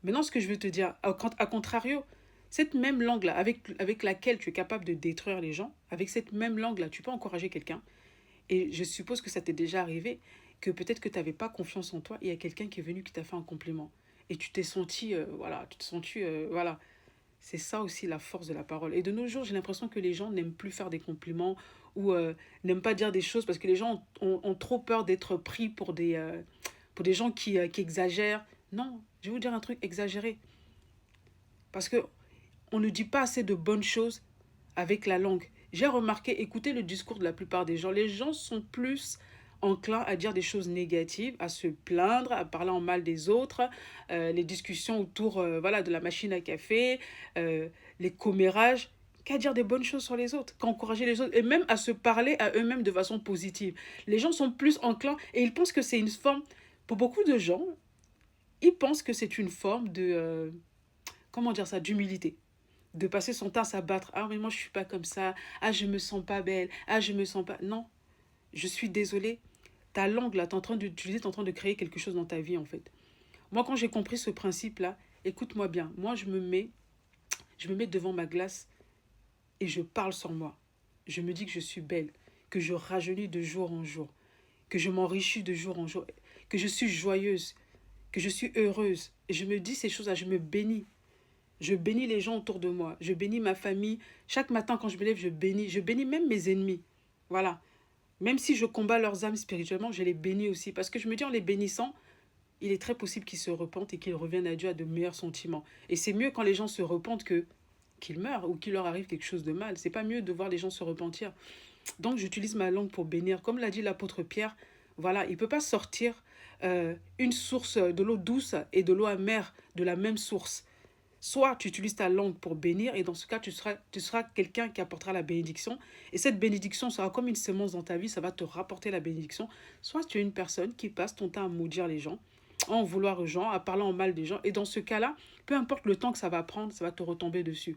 Maintenant, ce que je veux te dire, à contrario, cette même langue-là, avec laquelle tu es capable de détruire les gens, avec cette même langue-là, tu peux encourager quelqu'un. Et je suppose que ça t'est déjà arrivé, que peut-être que tu n'avais pas confiance en toi, et il y a quelqu'un qui est venu qui t'a fait un compliment. Et tu t'es senti, voilà, tu te senti, voilà. C'est ça aussi la force de la parole. Et de nos jours, j'ai l'impression que les gens n'aiment plus faire des compliments ou n'aiment pas dire des choses parce que les gens ont trop peur d'être pris pour des gens qui exagèrent. Non, je vais vous dire un truc, exagéré. Parce que on ne dit pas assez de bonnes choses avec la langue. J'ai remarqué, écoutez le discours de la plupart des gens. Les gens sont plus enclins à dire des choses négatives, à se plaindre, à parler en mal des autres, les discussions autour voilà, de la machine à café, les commérages, qu'à dire des bonnes choses sur les autres, qu'à encourager les autres, et même à se parler à eux-mêmes de façon positive. Les gens sont plus enclins et ils pensent que c'est une forme, pour beaucoup de gens, ils pensent que c'est une forme de, comment dire ça, d'humilité, de passer son temps à s'abattre. Ah, mais moi, je suis pas comme ça. Ah, je me sens pas belle. Ah, je me sens pas. Non, je suis désolée. Ta langue, là, tu es en train d'utiliser, tu es en train de créer quelque chose dans ta vie, en fait. Moi, quand j'ai compris ce principe-là, écoute-moi bien. Moi, je me mets devant ma glace et je parle sur moi. Je me dis que je suis belle, que je rajeunis de jour en jour, que je m'enrichis de jour en jour, que je suis joyeuse, que je suis heureuse. Et je me dis ces choses-là, je me bénis. Je bénis les gens autour de moi. Je bénis ma famille. Chaque matin, quand je me lève, je bénis. Je bénis même mes ennemis. Voilà. Même si je combats leurs âmes spirituellement, je les bénis aussi. Parce que je me dis, en les bénissant, il est très possible qu'ils se repentent et qu'ils reviennent à Dieu à de meilleurs sentiments. Et c'est mieux quand les gens se repentent que qu'ils meurent ou qu'il leur arrive quelque chose de mal. C'est pas mieux de voir les gens se repentir. Donc, j'utilise ma langue pour bénir. Comme l'a dit l'apôtre Pierre, voilà, il ne peut pas sortir une source de l'eau douce et de l'eau amère de la même source. Soit tu utilises ta langue pour bénir, et dans ce cas, tu seras quelqu'un qui apportera la bénédiction. Et cette bénédiction sera comme une semence dans ta vie, ça va te rapporter la bénédiction. Soit tu es une personne qui passe ton temps à maudire les gens, à en vouloir aux gens, à parler en mal des gens. Et dans ce cas-là, peu importe le temps que ça va prendre, ça va te retomber dessus.